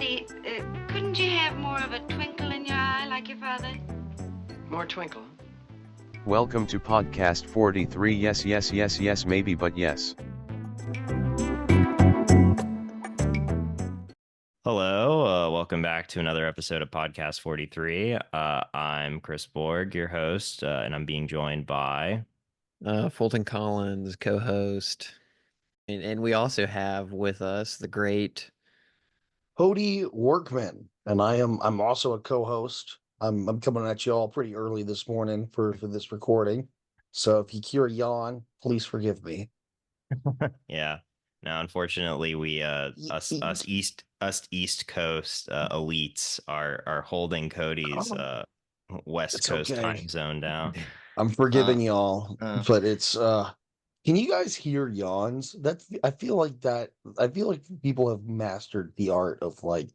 Andy, couldn't you have more of a twinkle in your eye like your father? More twinkle. Welcome to podcast 43. Yes, yes, yes, yes, maybe, but yes. Hello, welcome back to another episode of Podcast 43. I'm Chris Borg, your host, and I'm being joined by... Fulton Collins, co-host. And we also have with us the great... Cody Workman, and I'm also a co-host. I'm coming at you all pretty early this morning for this recording. So if you hear a yawn, please forgive me. Yeah. Now, unfortunately, we us East Coast elites are holding Cody's West Coast okay. time zone down. I'm forgiving y'all, but it's can you guys hear yawns? I feel like people have mastered the art of like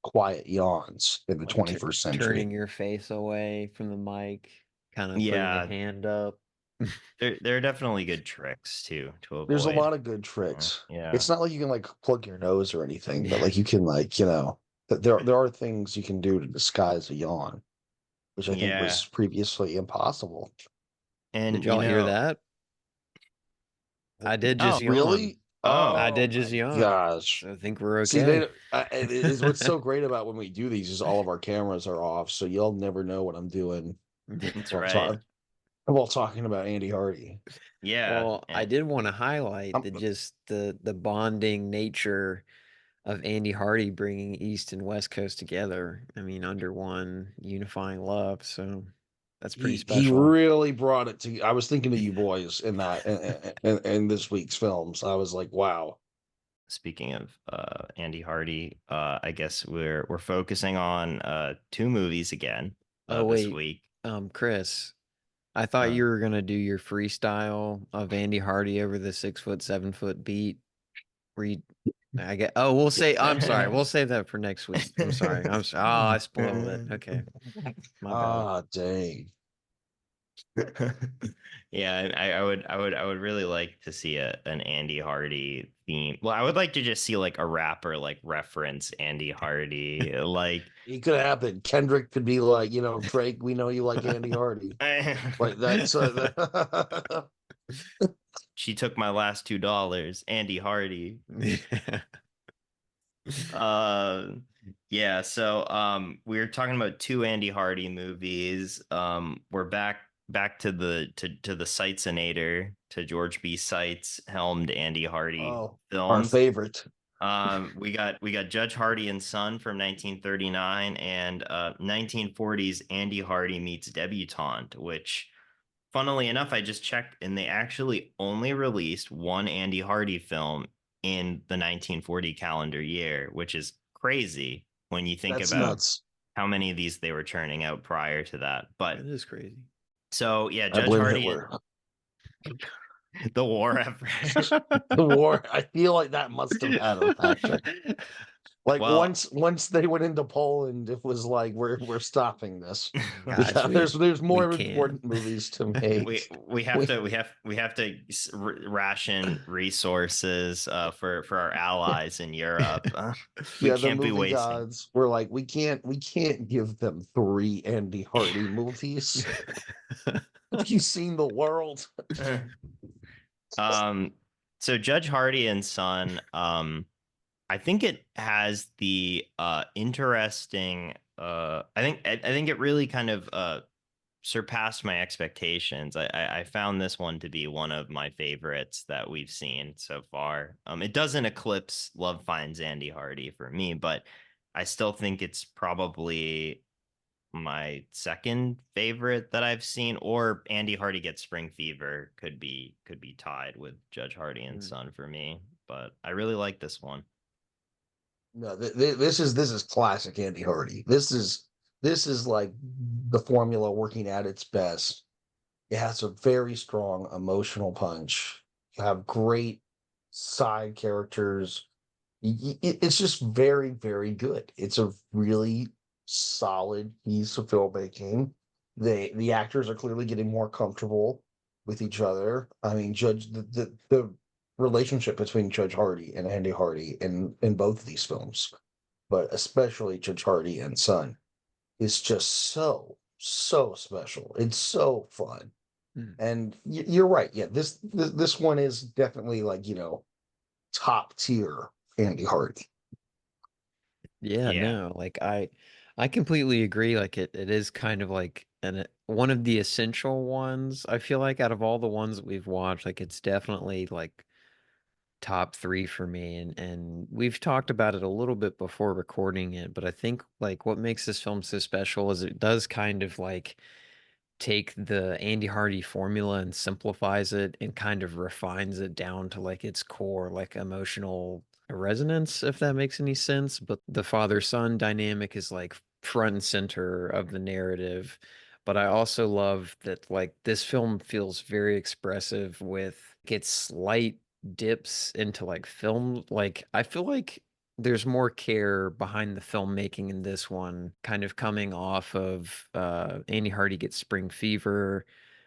quiet yawns in the 21st century. Turning your face away from the mic, kind of putting a hand up. There are definitely good tricks to avoid. There's a lot of good tricks. Yeah. It's not like you can like plug your nose or anything, but like you can like, there are things you can do to disguise a yawn, which I think was previously impossible. And did y'all hear that? I did just yawn. Really? I did just yawn. Gosh. I think we're okay. See, what's so great about when we do these is all of our cameras are off, so you'll never know what I'm doing. That's right. While talking about Andy Hardy. Yeah. Well, I did want to highlight the bonding nature of Andy Hardy bringing East and West Coast together. I mean, under one unifying love. So that's pretty special. He really brought it to. I was thinking of you boys in that in this week's films. I was like, wow. Speaking of Andy Hardy, I guess we're focusing on two movies again this week. Chris, I thought you were gonna do your freestyle of Andy Hardy over the 6 foot, 7 foot beat. We'll say. I'm sorry. We'll save that for next week. I'm sorry. Oh, I spoiled it. Okay. My bad. Dang. Yeah, I would really like to see an Andy Hardy theme. Well, I would like to just see like a rapper like reference Andy Hardy. Like it could happen. Kendrick could be like, Drake, we know you like Andy Hardy. Like that's she took my last $2, Andy Hardy. So we were talking about two Andy Hardy movies. We're back to the Seitzinator, to George B. Seitz helmed Andy Hardy films. Our favorite. We got Judge Hardy and Son from 1939 and 1940's Andy Hardy Meets Debutante, which funnily enough I just checked and they actually only released one Andy Hardy film in the 1940 calendar year, which is crazy when you think about nuts. How many of these they were churning out prior to that. But it is crazy. So yeah, Judge Hardy. The war effort. The war. I feel like that must have had a factor. Like once they went into Poland, it was like we're stopping this. There's more important movies to make. We have to ration resources for our allies in Europe. We can't be wasting. Gods, we're like we can't give them 3 Andy Hardy movies. Have you seen the world? So Judge Hardy and Son, I think it has the interesting. I think it really kind of surpassed my expectations. I found this one to be one of my favorites that we've seen so far. It doesn't eclipse Love Finds Andy Hardy for me, but I still think it's probably my second favorite that I've seen, or Andy Hardy Gets Spring Fever could be tied with Judge Hardy and Son for me. But I really like this one. No, this is classic Andy Hardy. This is like the formula working at its best. It has a very strong emotional punch. You have great side characters. It's just very, very good. It's a really solid piece of filmmaking. The actors are clearly getting more comfortable with each other. I mean, the relationship between Judge Hardy and Andy Hardy in both of these films but especially Judge Hardy and Son, is just so special. It's so fun. Mm. And you're right. Yeah, this one is definitely like, top tier Andy Hardy. Yeah, Yeah. no, like I completely agree. Like it is kind of like one of the essential ones. I feel like out of all the ones that we've watched, like it's definitely like top three for me. And we've talked about it a little bit before recording it, but I think like what makes this film so special is it does kind of like take the Andy Hardy formula and simplifies it and kind of refines it down to like its core, like emotional resonance, if that makes any sense. But the father-son dynamic is like front and center of the narrative. But I also love that like this film feels very expressive with its slight dips into like film. Like I feel like there's more care behind the filmmaking in this one, kind of coming off of Andy Hardy gets spring fever.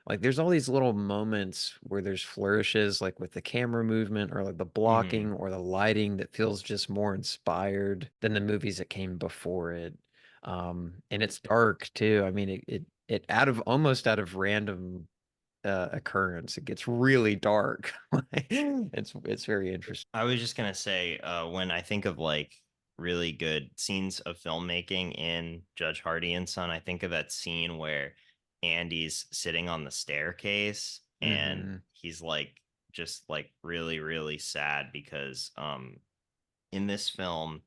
Like there's all these little moments where there's flourishes, like with the camera movement or like the Hmm. blocking or the lighting that feels just more inspired than the movies that came before it. And it's dark too. I mean, it out of almost out of random occurrence, it gets really dark. It's very interesting. I was just gonna say, when I think of like really good scenes of filmmaking in Judge Hardy and Son, I think of that scene where Andy's sitting on the staircase and Hmm. he's like just like really, really sad because in this film,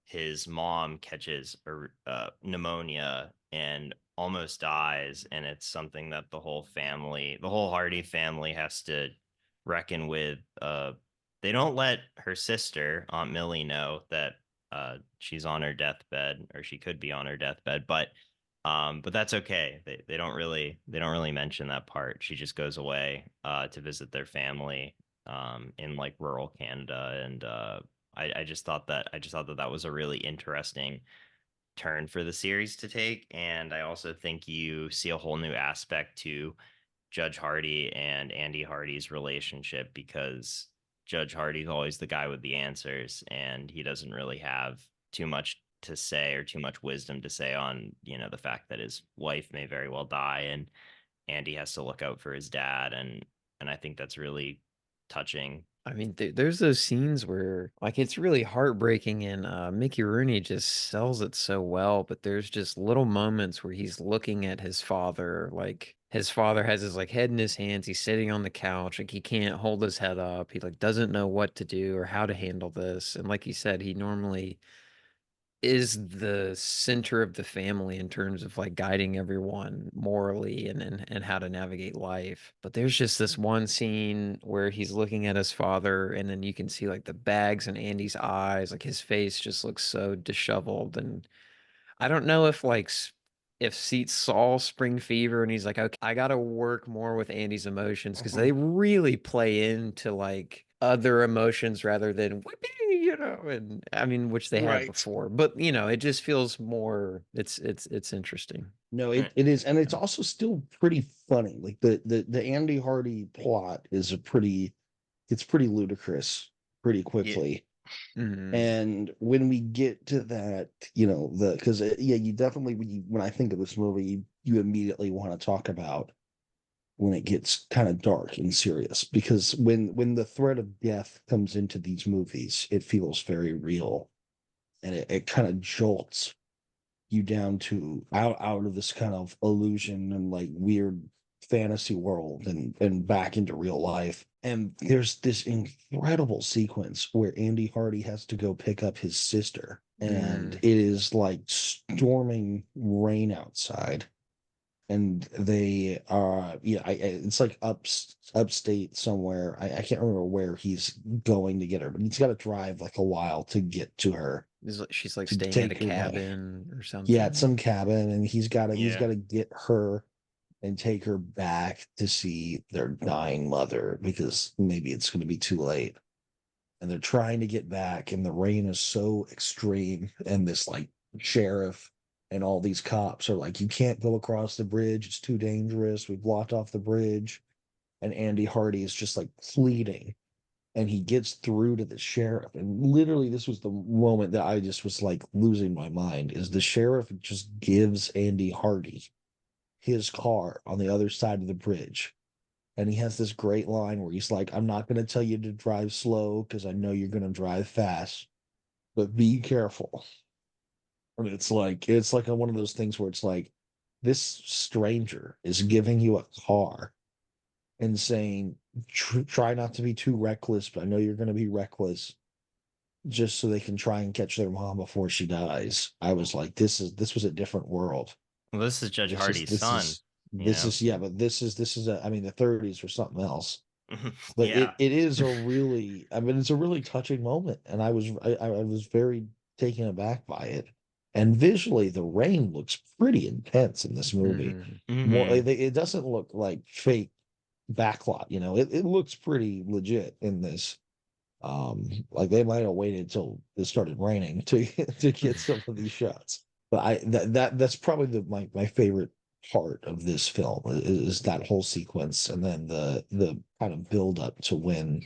his mom catches pneumonia and almost dies, and it's something that the whole Hardy family, has to reckon with. They don't let her sister, Aunt Millie, know that she's on her deathbed, or she could be on her deathbed, but that's okay. They don't really mention that part. She just goes away to visit their family in like rural Canada, and I just thought that that was a really interesting turn for the series to take, and I also think you see a whole new aspect to Judge Hardy and Andy Hardy's relationship, because Judge Hardy's always the guy with the answers, and he doesn't really have too much to say or too much wisdom to say on, the fact that his wife may very well die, and Andy has to look out for his dad, and I think that's really touching. I mean, there's those scenes where like it's really heartbreaking, and Mickey Rooney just sells it so well. But there's just little moments where he's looking at his father, like his father has his like head in his hands. He's sitting on the couch, like he can't hold his head up. He like doesn't know what to do or how to handle this. And like you said, he normally is the center of the family in terms of like guiding everyone morally and how to navigate life. But there's just this one scene where he's looking at his father, and then you can see like the bags in Andy's eyes, like his face just looks so disheveled. And I don't know if like if Seats saw Spring Fever and he's like, okay, I gotta work more with Andy's emotions because they really play into like other emotions rather than whippy, and I mean, which they have Right. before. But it just feels more. It's interesting. No, Eh, it is, and it's also still pretty funny. Like the Andy Hardy plot is it's pretty ludicrous pretty Yeah. quickly. Hmm. And when we get to that, because yeah, you definitely when I think of this movie, you immediately want to talk about when it gets kind of dark and serious, because when the threat of death comes into these movies, it feels very real, and it kind of jolts you down to out of this kind of illusion and like weird fantasy world and back into real life. And there's this incredible sequence where Andy Hardy has to go pick up his sister, and Mm. it is like storming rain outside, and they are, it's like upstate somewhere. I can't remember where he's going to get her, but he's got to drive like a while to get to her, She's like to staying at a take her back. cabin or Yeah, at something. some cabin, and he's Yeah. got to get her and take her back to see their dying mother, because maybe it's going to be too late. And they're trying to get back, and the rain is so extreme, and this like sheriff and all these cops are like, you can't go across the bridge, it's too dangerous, we've blocked off the bridge. And Andy Hardy is just like pleading, and he gets through to the sheriff. And literally, this was the moment that I just was like losing my mind. Is the sheriff just gives Andy Hardy his car on the other side of the bridge. And he has this great line where he's like, I'm not going to tell you to drive slow because I know you're going to drive fast, but be careful. And it's like one of those things where it's like, this stranger is giving you a car and saying, try not to be too reckless, but I know you're going to be reckless just so they can try and catch their mom before she dies. I was like, this was a different world. Well, this is Judge This is Hardy's this son. is this know? is yeah, but this is I mean the 30s or something else. But Yeah. it is a really, I mean, it's a really touching moment, and I was very taken aback by it. And visually, the rain looks pretty intense in this movie. More, Mhm. it doesn't look like fake backlot, you know. It looks pretty legit in this. Like they might have waited until it started raining to to get some of these shots. But that's probably my favorite part of this film is that whole sequence, and then the kind of build up to when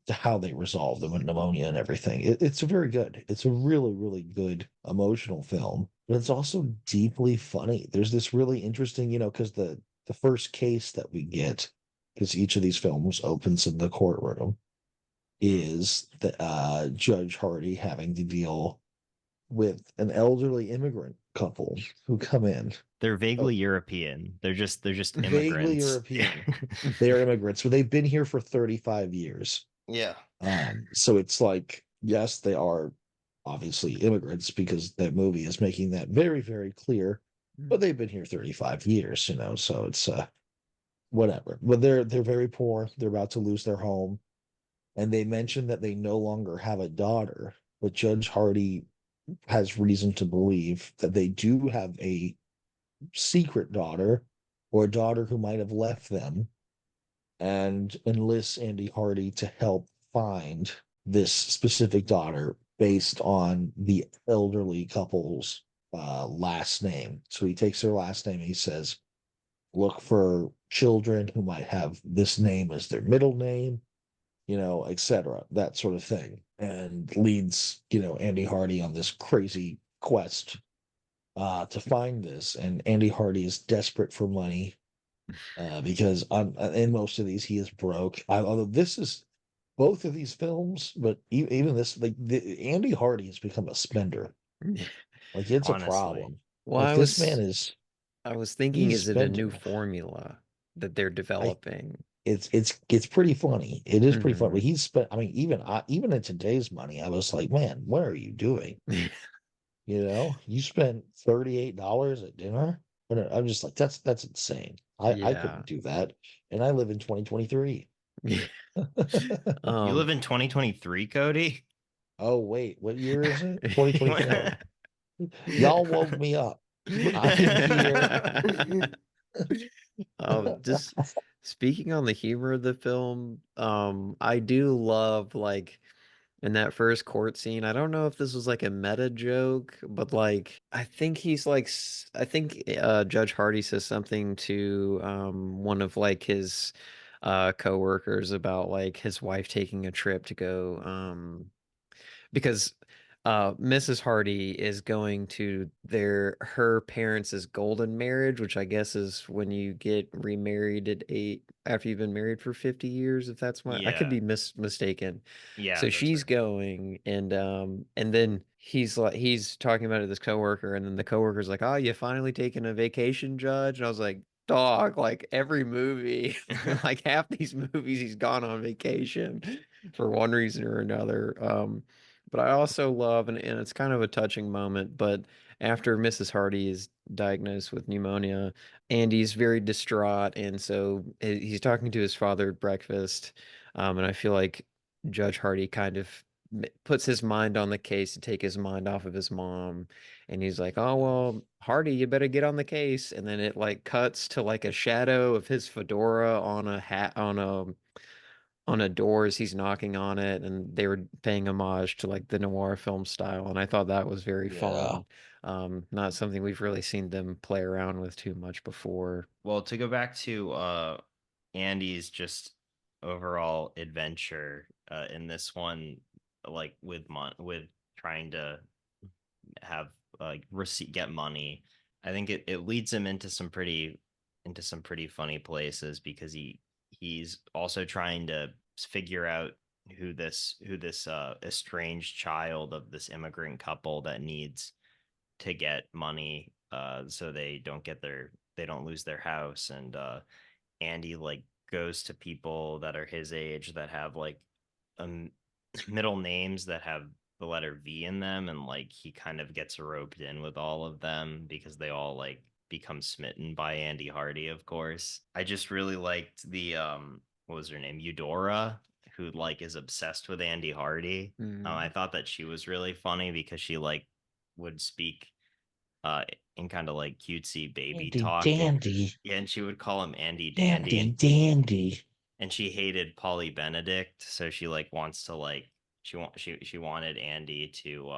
to how they resolve the pneumonia and everything. It's a very good. It's a really good emotional film, but it's also deeply funny. There's this really interesting, you know, because the first case that we get, because each of these films opens in the courtroom, is the Judge Hardy having to deal with an elderly immigrant couple who come in. They're Oh, vaguely European. They're just vaguely immigrants. European. They are immigrants, but they've been here for 35 years. Yeah. So it's like, yes, they are obviously immigrants because that movie is making that very clear, but they've been here 35 years, you know, so it's whatever. But they're very poor. They're about to lose their home. And they mention that they no longer have a daughter, but Judge Hardy has reason to believe that they do have a secret daughter or a daughter who might have left them, and enlists Andy Hardy to help find this specific daughter based on the elderly couple's last name. So he takes their last name and he says, look for children who might have this name as their middle name, you know, etc., that sort of thing, and leads, you know, Andy Hardy on this crazy quest to find this. And Andy Hardy is desperate for money because in most of these he is broke. Although this is both of these films, but even this, like Andy Hardy has become a spender. Like it's a Honestly. problem. Well, Like this man is. I was thinking, He's is it a new spending. formula that they're I developing? it's pretty funny. It is pretty funny. But Mhm. he's spent. I mean, even in today's money, I was like, man, what are you doing? You know, you spent $38 at dinner. And I'm just like, that's insane. I Yeah. couldn't do that, and I live in 2023. You live Um, in 2023, Cody? Oh wait, what year is it? Well, 2024. Y'all woke me up. I'm here. just speaking on the humor of the film, I do love like in that first court scene. I don't know if this was like a meta joke, but like I think he's like I think Judge Hardy says something to one of like his coworkers about like his wife taking a trip to go because Mrs. Hardy is going to her parents' golden marriage, which I guess is when you get remarried at 8 after you've been married for 50 years, if that's I could yeah. be mistaken. Yeah, So that's she's right. going and then he's talking about it to this coworker, and then the coworker's like, "Oh, you finally taking a vacation, Judge?" And I was like, dog, like every movie, like half these movies he's gone on vacation for one reason or another. But I also love, and it's kind of a touching moment, but after Mrs. Hardy is diagnosed with pneumonia, Andy's very distraught. And so he's talking to his father at breakfast. And I feel like Judge Hardy kind of puts his mind on the case to take his mind off of his mom. And he's like, "Oh, well, Hardy, you better get on the case." And then it like cuts to like a shadow of his fedora on a hat, on a door as he's knocking on it, and they were paying homage to like the noir film style, and I thought that was very Yeah. fun. Not something we've really seen them play around with too much before. Well, to go back to Andy's just overall adventure, in this one, like with trying to have get money. I think it leads him into some pretty funny places because he's also trying to figure out who this estranged child of this immigrant couple that needs to get money so they don't lose their house. And Andy like goes to people that are his age that have like um middle names that have the letter V in them, and like he kind of gets roped in with all of them because they all like become smitten by Andy Hardy, of course. I just really liked the what was her name? Eudora, who like is obsessed with Andy Hardy. I thought that she was really funny because she like would speak uh in kind of like cutesy baby Andy talk. Dandy. Yeah, and she would call him Andy Dandy, Dandy Dandy. and she hated Polly Benedict, so she like wants to like she wanted Andy to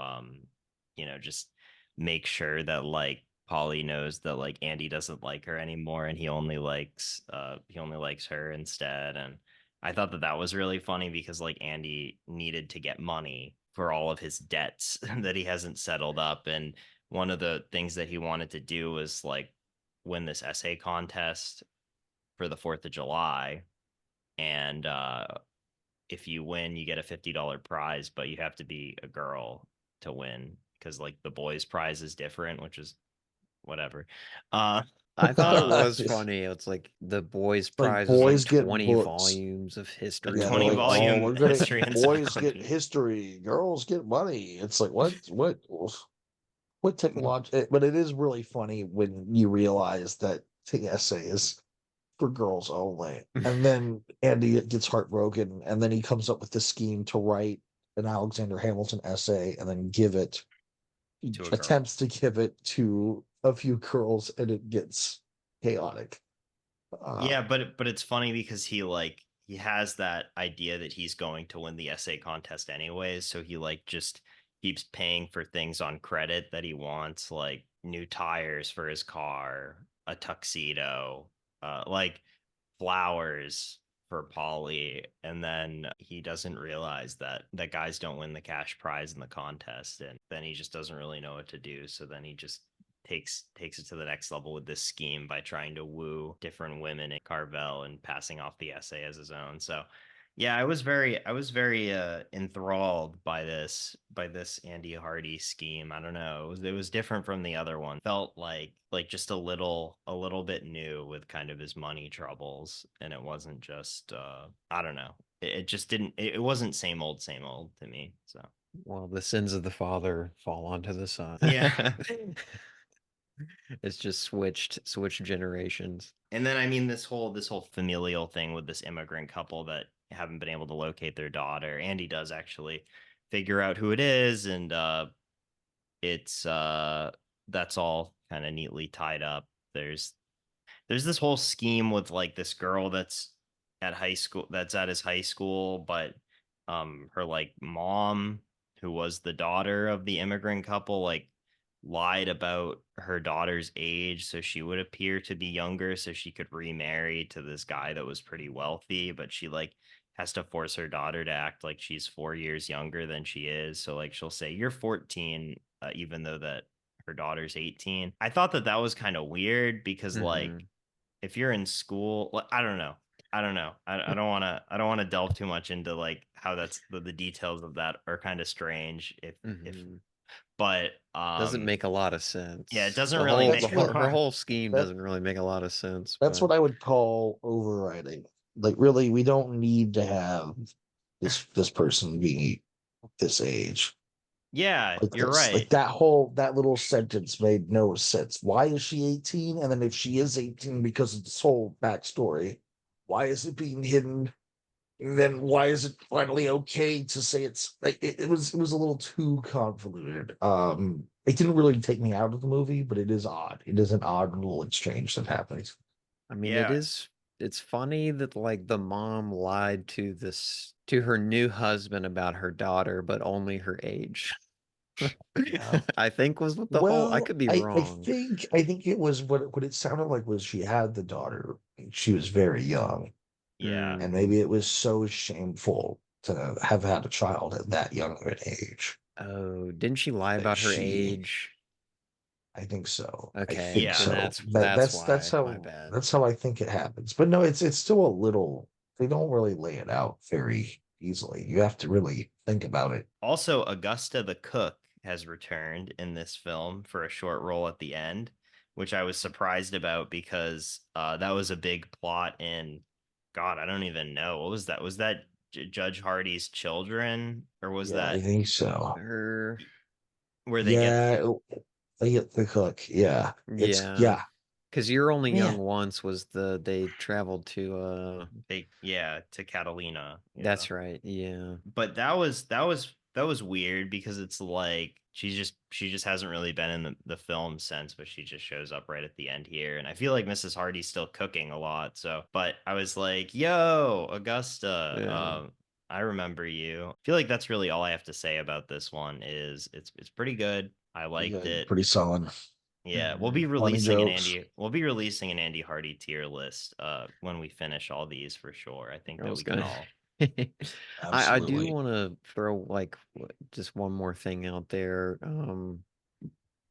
just make sure that like Polly knows that like Andy doesn't like her anymore and he only likes her instead. And I thought that that was really funny because like Andy needed to get money for all of his debts that he hasn't settled up, and one of the things that he wanted to do was like win this essay contest for the 4th of July. And if you win, you get a $50 prize, but you have to be a girl to win because like the boys' prize is different, which is whatever. I thought it was Just funny. It's like the boys' like prize was like boys get 20 books. volumes of A history. Yeah, they're 20 like, oh, volume we're gonna history boys get encyclopedia. history, girls get money. It's like what technology? But it is really funny when you realize that the essay is for girls only. And then Andy gets heartbroken, and then he comes up with the scheme to write an Alexander Hamilton essay and then give it, To a girl. attempts to give it to a few girls, and it gets chaotic. Yeah, Um, but it's funny because he has that idea that he's going to win the essay contest anyways, so he like just keeps paying for things on credit that he wants, like new tires for his car, a tuxedo, like flowers for Polly, and then he doesn't realize that guys don't win the cash prize in the contest, and then he just doesn't really know what to do. So then he just takes it to the next level with this scheme by trying to woo different women in Carvel and passing off the essay as his own. So yeah, I was very enthralled by this Andy Hardy scheme. I don't know. It was different from the other one. Felt like just a little bit new with kind of his money troubles, and it wasn't just I don't know. It just didn't it wasn't same old to me. So Well, the sins of the father fall onto the son. yeah. It's just switched generations. And then I mean this whole familial thing with this immigrant couple that haven't been able to locate their daughter. Andy does actually figure out who it is, and it's that's all kind of neatly tied up. There's this whole scheme with like this girl that's at his high school, but her like mom, who was the daughter of the immigrant couple, like lied about her daughter's age so she would appear to be younger so she could remarry to this guy that was pretty wealthy, but she like has to force her daughter to act like she's 4 years younger than she is. So like she'll say you're 14 even though that her daughter's 18. I thought that that was kind of weird because like Mhm. if you're in school, like, I don't know. I don't know. I don't want to delve too much into like how that's the details of that are kind of strange if Mhm. but Doesn't make a lot of yeah, it sense. doesn't The really whole make the that's a whole what her lot. whole scheme that doesn't really make a lot of sense, that's but what I would call overriding. Like really, we don't need to have this person be this age Yeah, like you're this. Like right. that little sentence made no sense. Why is she 18? And then if she is 18 because of this whole backstory, why is it being hidden? And then why is it finally okay to say it's like it was a little too convoluted. It didn't really take me out of the movie, but it is odd. It is an odd little exchange that happens. I mean Yeah. it's funny that like the mom lied to her new husband about her daughter, but only her age. Yeah. I think was what the whole I Well, could be I wrong. think I think it was what it sounded like was she had the daughter. She was very young, Yeah. and Mm, maybe it was so shameful to have had a child at that young of an age. Oh, didn't she lie about her She, age? I think so. I Okay, think Yeah. then so. that's That's why. My how bad. I think it happens. But no, it's still a little. They don't really lay it out very easily. You have to really think about it. Also, Augusta the cook has returned in this film for a short role at the end, which I was surprised about because that was a big plot in, God, I don't even know. What was that? Was that Judge Hardy's children, or was Yeah, I that think so. Her, where they get Yeah, they get the cook. Yeah, it's yeah, yeah, because You're Only Young man. Once was they traveled to to Catalina? Yeah. that's right. Yeah. But that was weird because it's like she just hasn't really been in the film since, but she just shows up right at the end here. And I feel like Mrs. Hardy's still cooking a lot. So but I was like, yo, Augusta, Yeah. I remember you. I feel like that's really all I have to say about this one is it's pretty good. I liked Yeah, it. pretty solid. Yeah, Mhm. Funny jokes. We'll be releasing an Andy Hardy tier list when we finish all these for sure. I think I that was we can gonna. all. I do Absolutely. want to throw like just one more thing out there.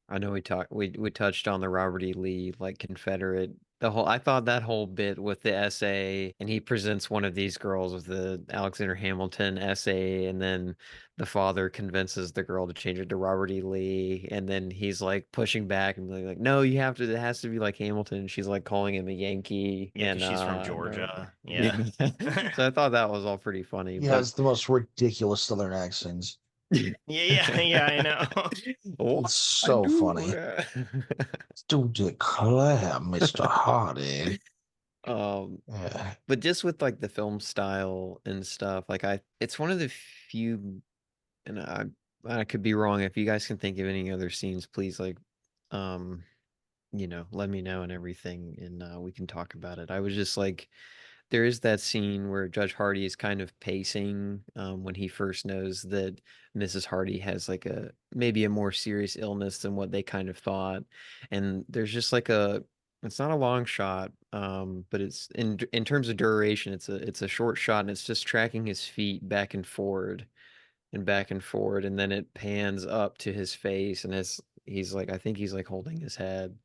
I know we touched on the Robert E. Lee like Confederate. The whole I thought that whole bit with the essay and he presents one of these girls with the Alexander Hamilton essay and then the father convinces the girl to change it to Robert E. Lee and then he's like pushing back and like no you have to it has to be like Hamilton and she's like calling him a Yankee Yeah, and because she's from no. Georgia. Yeah. So I thought that was all pretty funny He but has the most ridiculous Southern accents. Yeah, I know. what It's I so do funny. Do declare, Mr. Hardy. um Yeah. but just with like the film style and stuff like it's one of the few and I could be wrong if you guys can think of any other scenes please like um let me know and everything and we can talk about it I was just like there is that scene where Judge Hardy is kind of pacing when he first knows that Mrs. Hardy has like a maybe a more serious illness than what they kind of thought, and there's just like a it's not a long shot, but it's in terms of duration, it's a short shot, and it's just tracking his feet back and forward and back and forward, and then it pans up to his face, and he's like I think he's like holding his head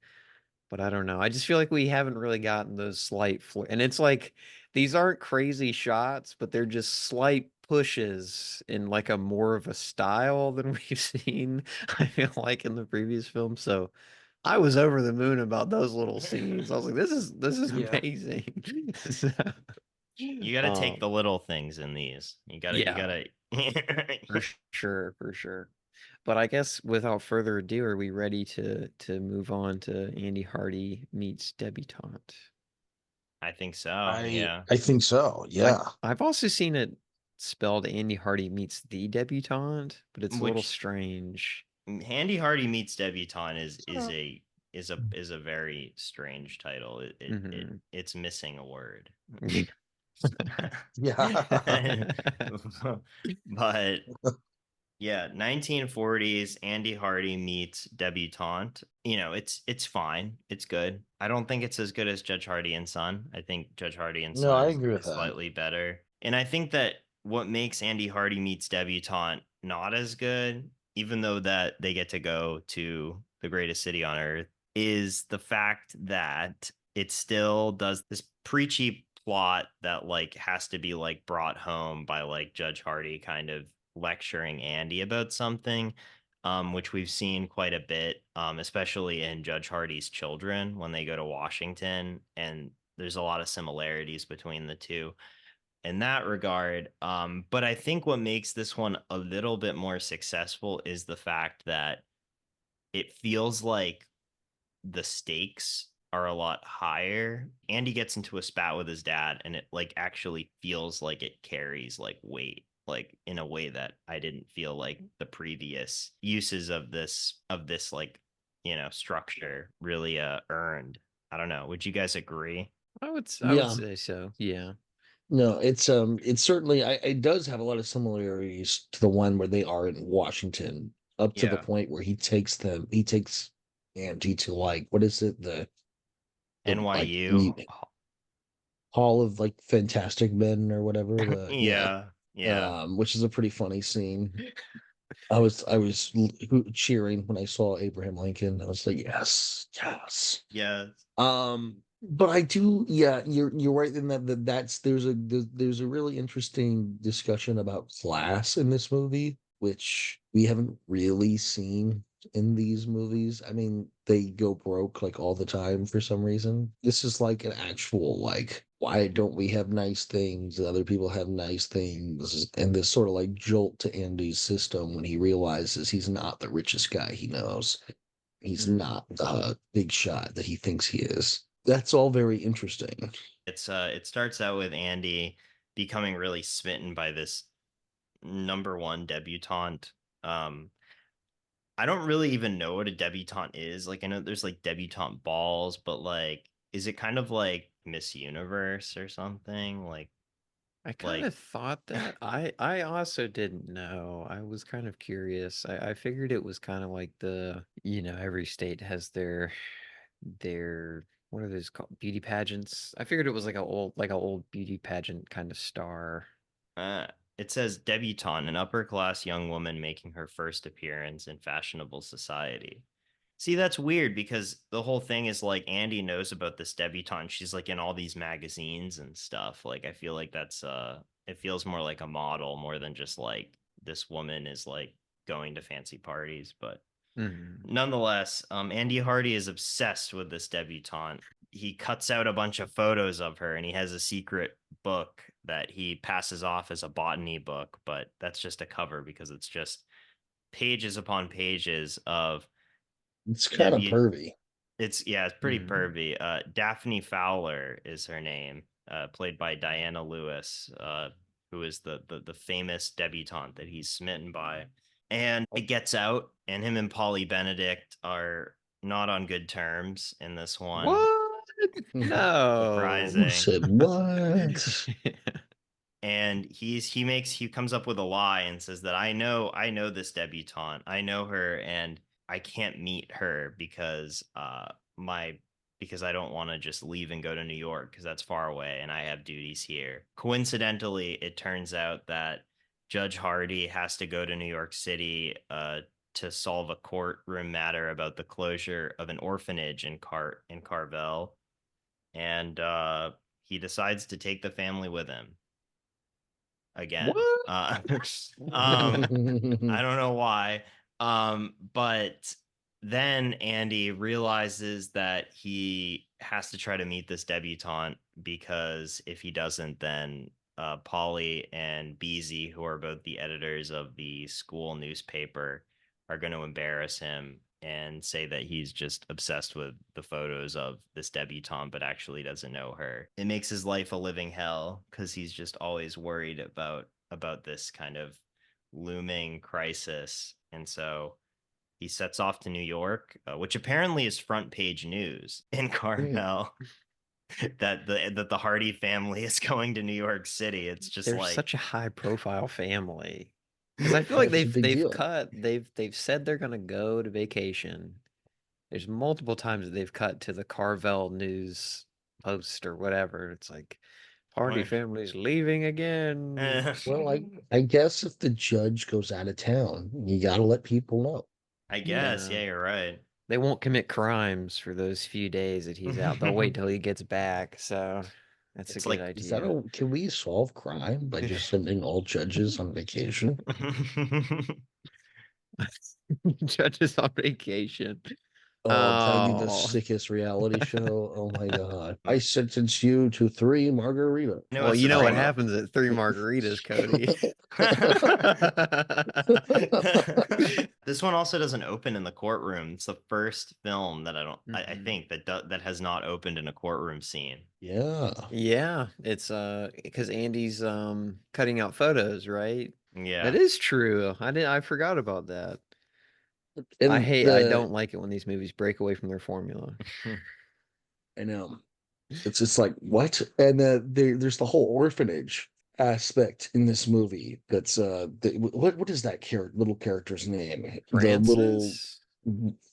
but I don't know. I just feel like we haven't really gotten those slight and it's like these aren't crazy shots, but they're just slight pushes in like a more of a style than we've seen, I feel like in the previous film. So I was over the moon about those little scenes. I was like, this is Yeah. amazing. So, You got to take um, the little things in these. You yeah, got to. for sure, for sure. But I guess without further ado, are we ready to move on to Andy Hardy meets Debutante? I think so. Yeah. I think so. I Yeah. I've also seen it spelled Andy Hardy meets the Debutante, but it's a little Which strange. Andy Hardy meets Debutante Uh, is a very strange title. Hmm. It's missing a word. Yeah. But yeah, 1940s Andy Hardy meets Debutante. You know, it's fine. It's good. I don't think it's as good as Judge Hardy and Son. I think Judge Hardy and No, Son I agree with is that. slightly better. And I think that what makes Andy Hardy meets Debutante not as good, even though that they get to go to the greatest city on earth, is the fact that it still does this preachy plot that like has to be like brought home by like Judge Hardy kind of lecturing Andy about something, which we've seen quite a bit, especially in Judge Hardy's children when they go to Washington. And there's a lot of similarities between the two in that regard. But I think what makes this one a little bit more successful is the fact that it feels like the stakes are a lot higher. Andy gets into a spat with his dad, and it like actually feels like it carries like weight, like in a way that I didn't feel like the previous uses of this like structure really earned. I don't know. Would you guys agree? I would Yeah. say so. Yeah. No, it's certainly it does have a lot of similarities to the one where they are in Washington, up to the Yeah. point where he takes Angie to like what is it, the like NYU. Hall of like Fantastic Men or whatever. The yeah. Yeah. Yeah. which is a pretty funny scene. I was cheering when I saw Abraham Lincoln. I was like, yes, yes. Yeah. But I do, yeah, you're right in that's there's a really interesting discussion about class in this movie, which we haven't really seen in these movies. I mean, they go broke like all the time for some reason. This is like an actual like, why don't we have nice things? Other people have nice things, and this sort of like jolt to Andy's system when he realizes he's not the richest guy he knows. He's not the big shot that he thinks he is. That's all very interesting. It starts out with Andy becoming really smitten by this number one debutante. Um, I don't really even know what a debutante is. Like, I know there's like debutante balls, but like, is it kind of like Miss Universe or something? I kind Like, of thought that. I also didn't know. I was kind of curious. I figured it was kind of like every state has their what are those called? Beauty pageants. I figured it was like a old beauty pageant kind of star. uh, it says debutante, an upper class young woman making her first appearance in fashionable society. See, that's weird because the whole thing is like Andy knows about this debutante. She's like in all these magazines and stuff. Like, I feel like that's it feels more like a model more than just like this woman is like going to fancy parties. But Mhm. nonetheless, Andy Hardy is obsessed with this debutante. He cuts out a bunch of photos of her and he has a secret book that he passes off as a botany book, but that's just a cover because it's just pages upon pages of It's kind of Debbie. pervy. It's pretty Mhm. pervy. Daphne Fowler is her name, played by Diana Lewis, who is the famous debutante that he's smitten by. And it gets out, and him and Polly Benedict are not on good terms in this one. What? No. Who Surprising. said what? And he comes up with a lie and says that I know this debutante, I know her, and I can't meet her because my because I don't want to just leave and go to New York because that's far away and I have duties here. Coincidentally, it turns out that Judge Hardy has to go to New York City to solve a courtroom matter about the closure of an orphanage in Carvel, and he decides to take the family with him again. What? I don't know why. But then Andy realizes that he has to try to meet this debutante because if he doesn't, then Polly and Beezy, who are both the editors of the school newspaper, are going to embarrass him and say that he's just obsessed with the photos of this debutante but actually doesn't know her. It makes his life a living hell because he's just always worried about this kind of looming crisis. And so he sets off to New York, which apparently is front page news in Carmel. That the Hardy family is going to New York City. It's just They're like such a high profile family. Because I feel like It's a big deal. they've said they're gonna go to vacation. There's multiple times that they've cut to the Carvel News Post or whatever. It's like party what? family's leaving again. Well, I guess if the judge goes out of town, you got to let people know. I guess, Yeah. yeah, you're right. They won't commit crimes for those few days that he's out. They'll wait till he gets back. So that's a It's good like Is that idea. can we solve crime by just sending all judges on vacation? Judges on vacation. Oh, that'd be the Oh. sickest reality show. Oh my God. I sentence you to 3 margaritas. No, Well, it's you the know what thing. happens at 3 margaritas, Cody. This one also doesn't open in the courtroom. It's the first film that I Mhm. think that has not opened in a courtroom scene. Yeah. Yeah, it's because Andy's cutting out photos, right? That Yeah. is true. I forgot about that. And I the don't like it when these movies break away from their formula. I know it's just like what? And there's the whole orphanage aspect in this movie. That's what is that little character's name? The little Francis?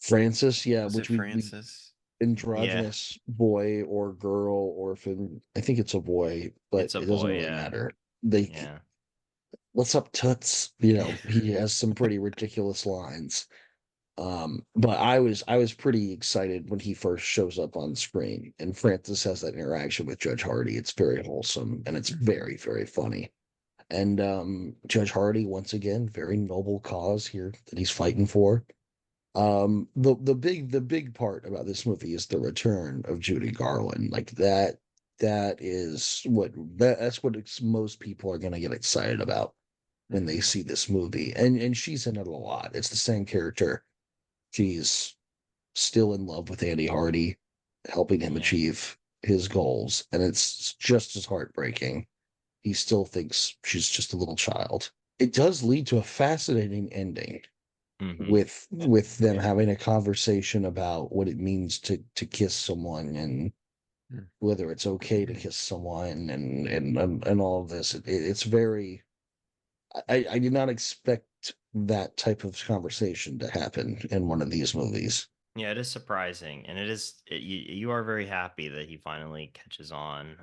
Francis, yeah, Was it which we Francis? Yeah. androgynous boy or girl orphan. I think it's a boy, but It's a it doesn't boy, really yeah. matter. They Yeah. "What's up, toots?" He has some pretty ridiculous lines. But I was pretty excited when he first shows up on screen, and Francis has that interaction with Judge Hardy. It's very wholesome and it's very, very funny. And Judge Hardy, once again, very noble cause here that he's fighting for. The big part about this movie is the return of Judy Garland. Like that's what most people are gonna get excited about when they see this movie. And she's in it a lot. It's the same character. She's still in love with Andy Hardy, helping him Yeah. achieve his goals, and it's just as heartbreaking. He still thinks she's just a little child. It does lead to a fascinating ending Hmm. with them having a conversation about what it means to kiss someone and whether it's okay to kiss someone and all of this. It's very. I did not expect that type of conversation to happen in one of these movies. Yeah, it is surprising, and you are very happy that he finally catches on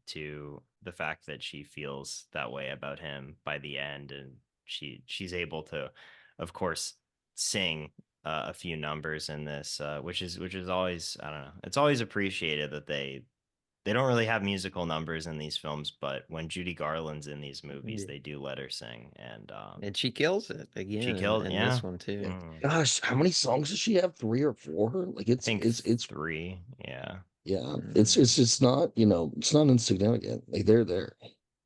to the fact that she feels that way about him by the end, and she's able to, of course, sing a few numbers in this, which is always, I don't know, it's always appreciated that they don't really have musical numbers in these films, but when Judy Garland's in these movies, Yeah. they do let her sing, and And she kills it she again killed. in Yeah. this one too. Mm. Gosh, how many songs does she have? 3 or 4? Like I think it's three. Yeah. yeah, Mhm. it's not, it's not insignificant. Like they're there.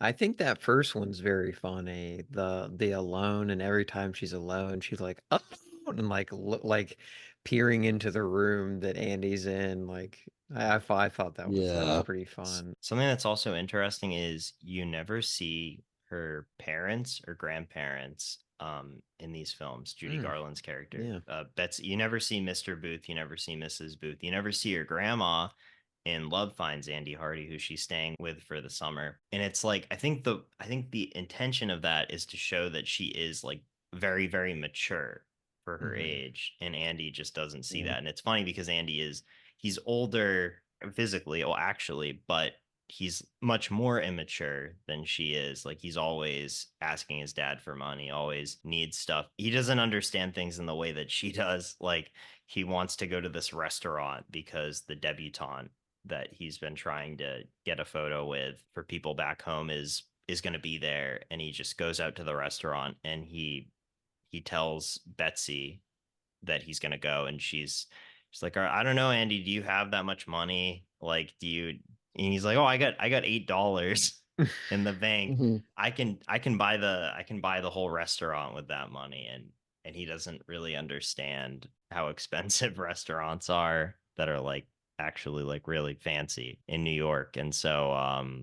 I think that first one's very funny. The alone, and every time she's alone, she's like, oh, and like peering into the room that Andy's in. Like I thought that was Yeah. pretty fun. Something that's also interesting is you never see her parents or grandparents in these films. Judy Mm, Garland's character, yeah. Betsy. You never see Mr. Booth. You never see Mrs. Booth. You never see her grandma in Love Finds Andy Hardy, who she's staying with for the summer. And it's like I think the intention of that is to show that she is like very very mature for her Hmm. age, and Andy just doesn't see Mm. that. And it's funny because he's older physically, well, actually, but he's much more immature than she is. Like he's always asking his dad for money, always needs stuff. He doesn't understand things in the way that she does. Like he wants to go to this restaurant because the debutante that he's been trying to get a photo with for people back home is going to be there, and he just goes out to the restaurant and he tells Betsy that he's gonna go, and she's like, I don't know, Andy, do you have that much money? Like, do you? And he's like, oh, I got $8 in the bank. Mhm. I can buy the whole restaurant with that money, and he doesn't really understand how expensive restaurants are that are like actually like really fancy in New York. And so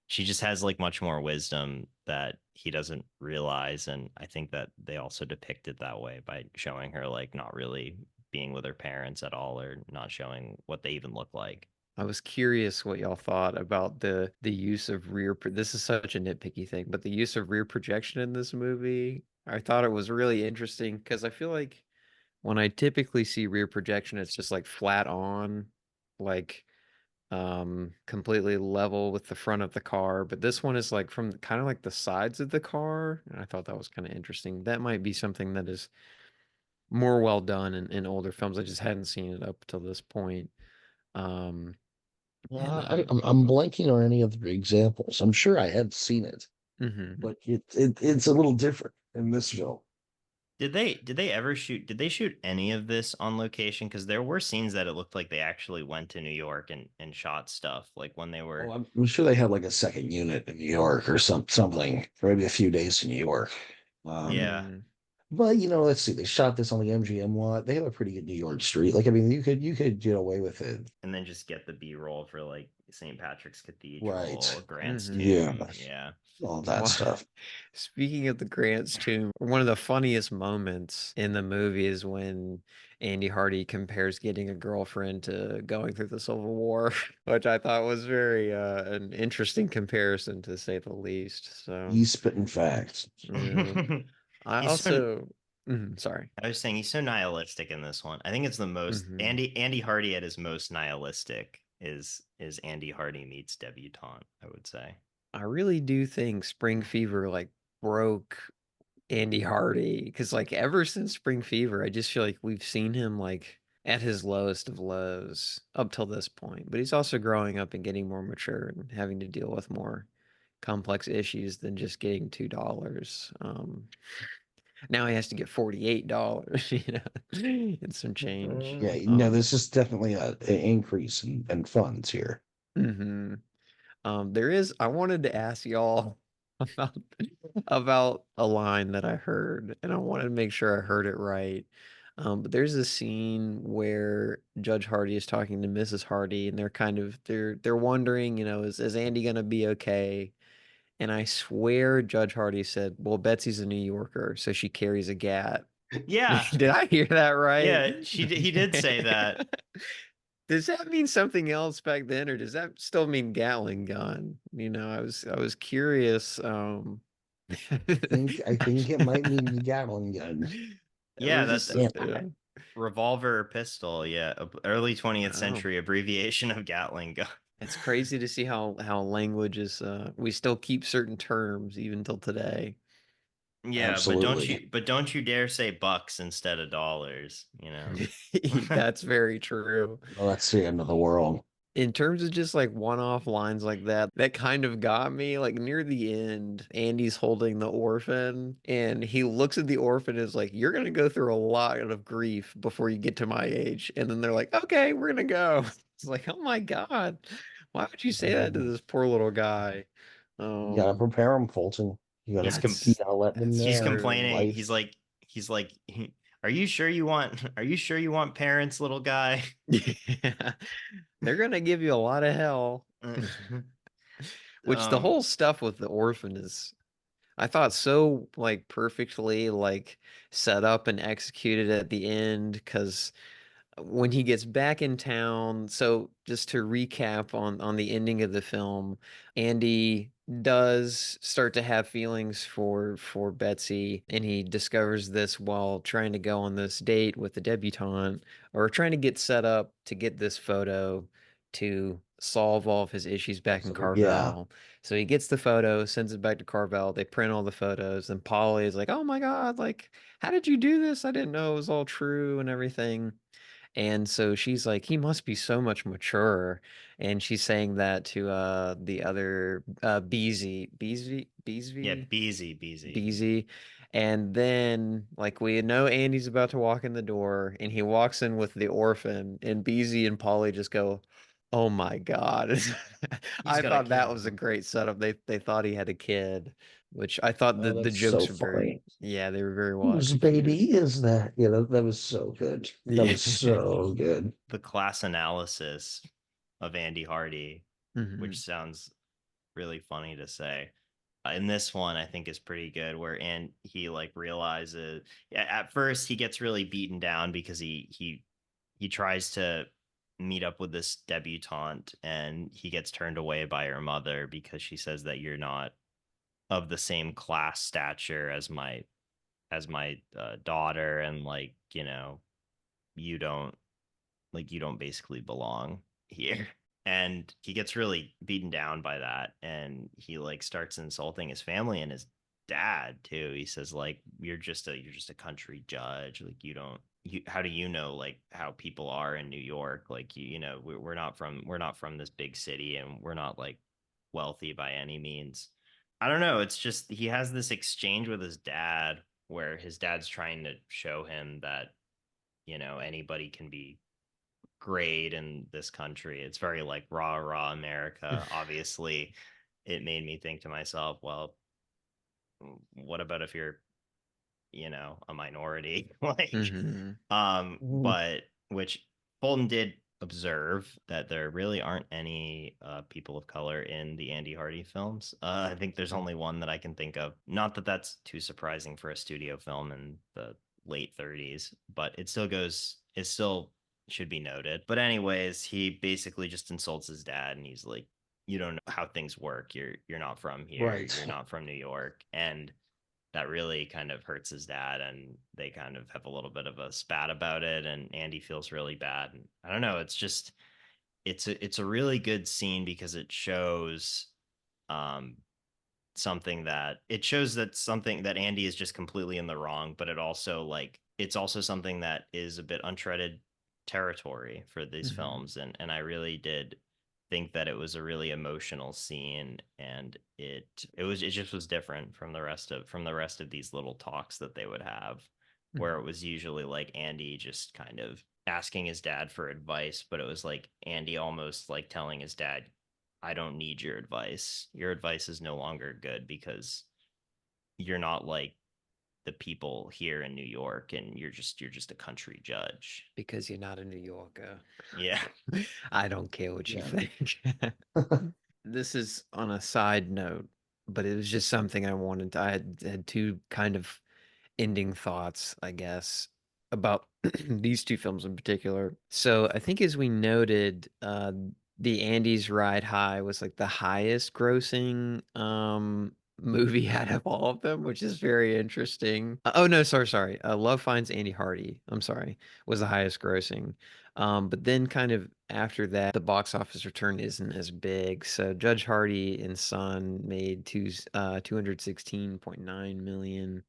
she just has like much more wisdom that he doesn't realize. And I think that they also depict it that way by showing her like not really being with her parents at all, or not showing what they even look like. I was curious what y'all thought about the use of this is such a nitpicky thing, but the use of rear projection in this movie, I thought it was really interesting because I feel like when I typically see rear projection, it's just like flat on, like completely level with the front of the car, but this one is like from kind of like the sides of the car, and I thought that was kind of interesting. That might be something that is more well done in older films. I just hadn't seen it up till this point. Um and I'm blanking on any other examples. I'm sure I had seen it, mhm. but it's a little different in this film. Did they shoot any of this on location? Because there were scenes that it looked like they actually went to New York and shot stuff, like when they Oh, were. I'm sure they had like a second unit in New York or something, or maybe a few days in New York. Um, Yeah. Mm. but let's see. They shot this on the MGM lot. They have a pretty good New York street. Like, I mean, you could get away with it, And then just get the B-roll for like St. Patrick's Cathedral, right? Grant's Mhm. Yeah, Tomb. Yeah. all that Well, stuff. speaking of the Grant's tomb, one of the funniest moments in the movie is when Andy Hardy compares getting a girlfriend to going through the Civil War, which I thought was very an interesting comparison to say the least. So, He's spitting facts. yeah. I He's so also, sorry. I was saying he's so nihilistic in this one. I think it's the most Hmm. Andy Hardy at his most nihilistic is Andy Hardy meets Debutante, I would say. I really do think Spring Fever like broke Andy Hardy, because like ever since Spring Fever, I just feel like we've seen him like at his lowest of lows up till this point. But he's also growing up and getting more mature and having to deal with more complex issues than just getting $2. Now he has to get $48, and some change. Yeah, no, this is definitely an increase in funds here. Mm-hmm. There is. I wanted to ask y'all about about a line that I heard, and I wanted to make sure I heard it right. But there's a scene where Judge Hardy is talking to Mrs. Hardy, and they're wondering, is Andy gonna be okay? And I swear Judge Hardy said, "Well, Betsy's a New Yorker, so she carries a gat." Yeah. Did I hear that right? Yeah, he did say that. Does that mean something else back then, or does that still mean Gatling gun? I was curious. I think it might mean the Gatling gun. Yeah, Yeah. revolver or pistol. Yeah, early 20th Wow. century abbreviation of Gatling gun. It's crazy to see how language is. We still keep certain terms even till today. Yeah, Absolutely. but don't you dare say bucks instead of dollars, That's very true. Well, that's the end of the world. In terms of just like one-off lines like that, that kind of got me. Like near the end, Andy's holding the orphan and he looks at the orphan and is like, "You're gonna go through a lot of grief before you get to my age." And then they're like, "Okay, we're gonna go." It's like, oh my God, why would you say that to this poor little guy? You gotta prepare him, Fulton. You gotta, That's let them that's He's know true. complaining. life. He's like, are you sure you want parents, little guy? Yeah. They're gonna give you a lot of hell. Which the Um, whole stuff with the orphan is, I thought, so like perfectly like set up and executed at the end, because when he gets back in town, so just to recap on the ending of the film, Andy does start to have feelings for Betsy, and he discovers this while trying to go on this date with the debutante, or trying to get set up to get this photo to solve all of his issues back in Yeah. Carvel. So he gets the photo, sends it back to Carvel. They print all the photos, and Polly is like, "Oh my God, like, how did you do this? I didn't know it was all true and everything." And so she's like, "He must be so much mature." And she's saying that to the other yeah, Beezy. Beezy. And then like we know Andy's about to walk in the door, and he walks in with the orphan, and Beezy and Polly just go, "Oh my God." He's I got a thought that kid. was a great setup. They thought he had a kid, which I thought Oh, the that's so jokes were very, funny. yeah, they were very well Whose executed. baby is that? That was so good. That Yeah. was so good. The class analysis of Andy Hardy, Mhm. which sounds really funny to say. In this one, I think is pretty good, where and he like realizes, yeah, at first he gets really beaten down because he tries to meet up with this debutante, and he gets turned away by her mother because she says that you're not of the same class stature as my daughter, and like you don't you don't basically belong here. And he gets really beaten down by that, and he like starts insulting his family and his dad too. He says like, you're just a country judge, like how do you know like how people are in New York, like we're not from this big city, and we're not like wealthy by any means. I don't know, it's just he has this exchange with his dad where his dad's trying to show him that anybody can be great in this country. It's very like rah rah America. Obviously, it made me think to myself, well, what about if you're, a minority? Like, Mhm. Mhm. but which Bolton did observe that there really aren't any people of color in the Andy Hardy films. I think there's only one that I can think of. Not that that's too surprising for a studio film in the late 30s, but it still should be noted. But anyways, he basically just insults his dad, and he's like, you don't know how things work. You're not from here. Right. You're not from New York. And that really kind of hurts his dad, and they kind of have a little bit of a spat about it, and Andy feels really bad. And I don't know, it's just it's a really good scene because it shows um something that it shows that something that Andy is just completely in the wrong, but it's also something that is a bit untreaded territory for these films, and I really did think that it was a really emotional scene, and it just was different from the rest of these little talks that they would have, where it was usually like Andy just kind of asking his dad for advice, but it was like Andy almost like telling his dad, I don't need your advice. Your advice is no longer good because you're not like the people here in New York, and you're just a country judge. Because you're not a New Yorker. Yeah. I don't care what you Yeah. think. This is on a side note, but it was just something I wanted. I had two kind of ending thoughts, I guess, about these two films in particular. So I think, as we noted, the Andy's Ride High was like the highest grossing movie out of all of them, which is very interesting. Oh no, sorry. Love Finds Andy Hardy. I'm sorry, was the highest grossing. But then kind of after that, the box office return isn't as big. So Judge Hardy and Son made 216.9 million,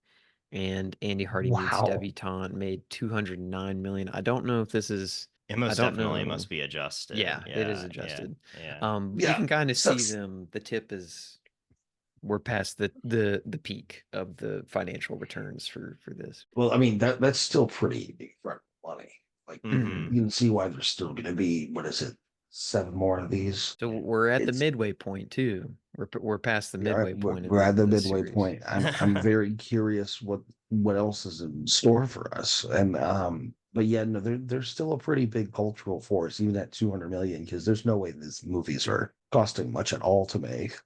and Andy Hardy Meets Wow. Debutante made 209 million. I don't know if this is. It I most don't definitely know. must be adjusted. Yeah, it is Yeah. adjusted. Yeah. But you Yeah. can kind of So see them. The tip is we're past the peak of the financial returns for this. well, I mean that's still pretty incredible money. Like Mm-hmm. you can see why there's still going to be, what is it, 7 more of these. So we're at the It's midway point too. We're past the Yeah, midway point we're at of the the midway series. point. I'm very curious what else is in store for us. And but yeah, no, there's still a pretty big cultural force, even at 200 million, because there's no way these movies are costing much at all to make.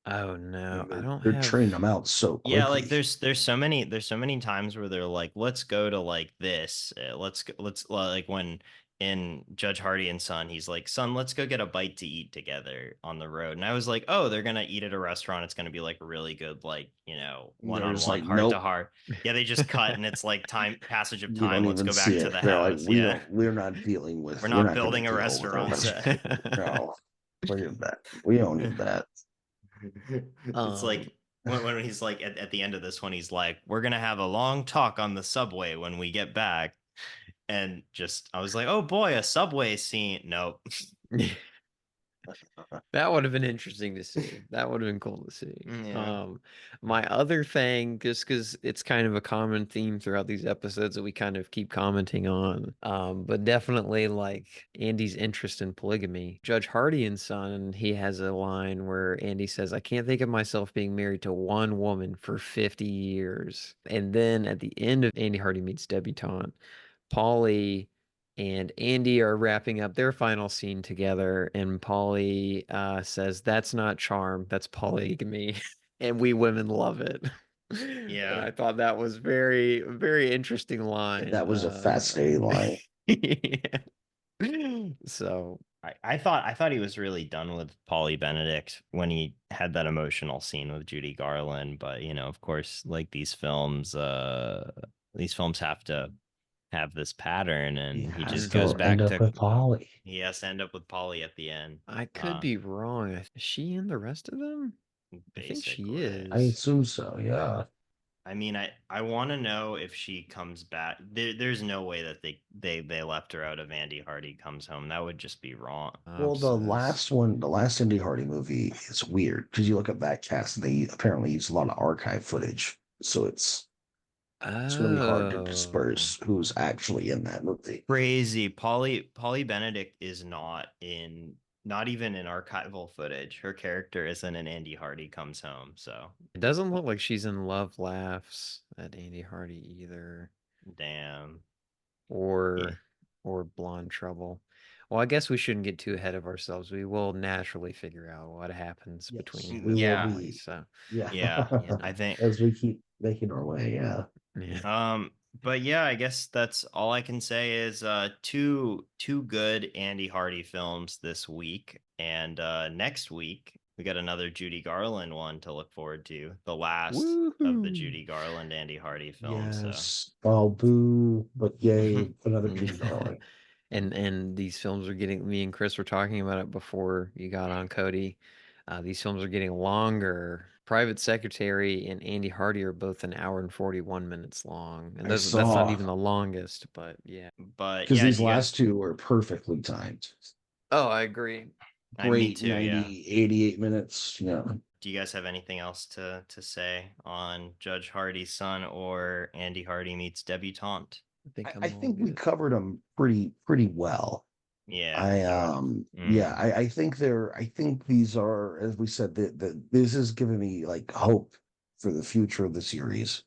Oh I no, mean, I don't they're have. churning them out so Yeah, like quickly. there's so many times where they're like, let's go to like this. Let's like when in Judge Hardy and Son, he's like, son, let's go get a bite to eat together on the road. And I was like, oh, they're gonna eat at a restaurant. It's gonna be like really good, like, And they're just one-on-one, like, heart to nope, heart. Yeah, they just cut, and it's like passage of you time. don't Let's even go see back to it. the They're like, house. Yeah. We're we're not not going to building a deal with a restaurant restaurant. set. No, look at that. We don't need that. It's um like when he's like at the end of this one, he's like, we're gonna have a long talk on the subway when we get back. And just I was like, oh boy, a subway scene. Nope. That would have been interesting to see. That would have been cool to see. Yeah. My other thing, just because it's kind of a common theme throughout these episodes that we kind of keep commenting on, but definitely like Andy's interest in polygamy. Judge Hardy and Son, he has a line where Andy says, I can't think of myself being married to one woman for 50 years. And then at the end of Andy Hardy Meets Debutante, Polly and Andy are wrapping up their final scene together, and Polly says, "That's not charm, that's polygamy," and we women love it. And Yeah. I thought that was very, very interesting line. That was a fascinating line. Yeah. So I thought he was really done with Paulie Benedict when he had that emotional scene with Judy Garland, but of course, like these films have to have this pattern, He and he has just goes to end back up to with Polly. he has to end up with Polly at the end. I could Uh, be wrong. Is she in the rest of them? I think she basically. I is. assume so, yeah. I mean, I want to know if she comes back. There's no way that they left her out of Andy Hardy Comes Home. That would just be wrong. Well, the last Indy Hardy movie is weird because you look at that cast and they apparently use a lot of archive footage. So it's really hard to Oh. disperse who's actually in that movie. Crazy. Polly Benedict is not even in archival footage. Her character isn't in Andy Hardy Comes Home. So It doesn't look like she's in Love Laughs at Andy Hardy either, damn. Yeah. or Blonde Trouble. Well, I guess we shouldn't get too ahead of ourselves. We will naturally figure out what happens Yes, between him we and will Yeah. Polly. be. So, Yeah. Yeah. I you think As we keep making our way, yeah. know, yeah. But yeah, I guess that's all I can say is two good Andy Hardy films this week. And next week we got another Judy Garland one to look forward to. The last of the Woohoo! Judy Garland Andy Hardy films. So Yes. Oh, boo, but yay, another Judy Garland. And these films are getting, me and Chris were talking about it before you got on, Cody. These films are getting longer. Private Secretary and Andy Hardy are both an hour and 41 minutes long. And I that's not saw even the longest, but yeah. But because yeah, these do you guys? last two were perfectly timed. Oh, I agree. Me Great too. 90, Yeah. 88 minutes. Yeah. Do you guys have anything else to say on Judge Hardy's Son or Andy Hardy meets Debutante? I think we covered them pretty well. Yeah. I think these are, as we said, this is giving me like hope for the future of the series,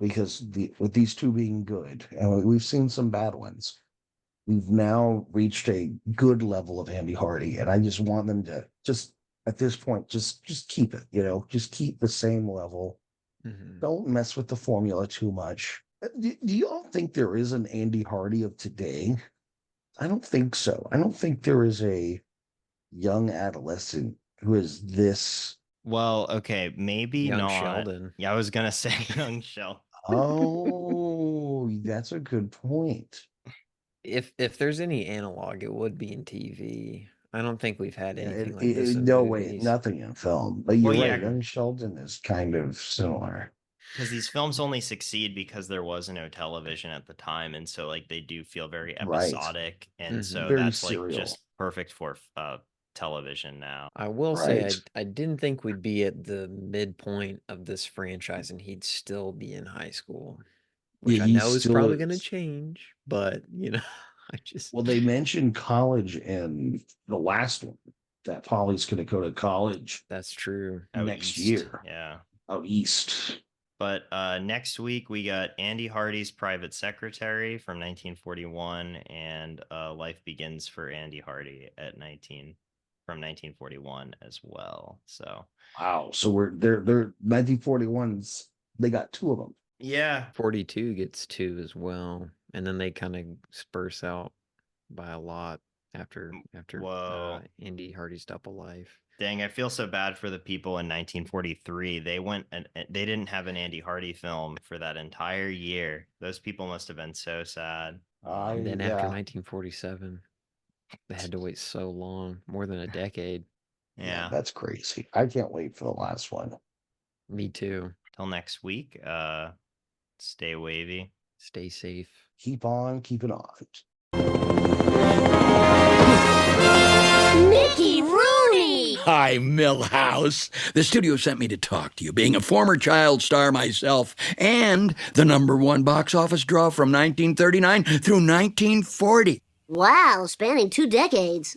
because with these two being good, and we've seen some bad ones, we've now reached a good level of Andy Hardy, and I just want them to just at this point just keep it, just keep the same level. Don't mess with the formula too much. Do you all think there is an Andy Hardy of today? I don't think so. I don't think there is a young adolescent who is this. Well, okay, maybe Young not. Sheldon. Yeah, I was gonna say young Sheldon. Oh, that's a good point. If there's any analog, it would be in TV. I don't think we've had anything like this in No way, movies. nothing in film. But you're Well, right. yeah. Young Sheldon is kind of similar. Because these films only succeed because there was no television at the time, and so like they do feel very Right. episodic, and so Very that's like serial. just perfect for television now. I will say Right. I didn't think we'd be at the midpoint of this franchise and he'd still be in high school, which Yeah, I he know is still probably going to is. change, but I just Well, they mentioned college in the last one, that Polly's going to go to college that's true. Out next east. year Yeah. out east. But next week we got Andy Hardy's Private Secretary from 1941, and Life Begins for Andy Hardy from 1941 as well. So Wow. So they're 1941s. They got two of them. yeah, 42 gets 2 as well, and then they kind of disperse out by a lot after Whoa. Andy Hardy's Double Life. Dang, I feel so bad for the people in 1943. They went and they didn't have an Andy Hardy film for that entire year. Those people must have been so sad. And then after 1947, they had to wait so long, more than a decade. Yeah. That's crazy. I can't wait for the last one. Me too. Till next week. Stay wavy. Stay safe. Keep on keeping on. Mickey Rooney! Hi, Millhouse. The studio sent me to talk to you, being a former child star myself and the #1 box office draw from 1939 through 1940. Wow, spanning 2 decades.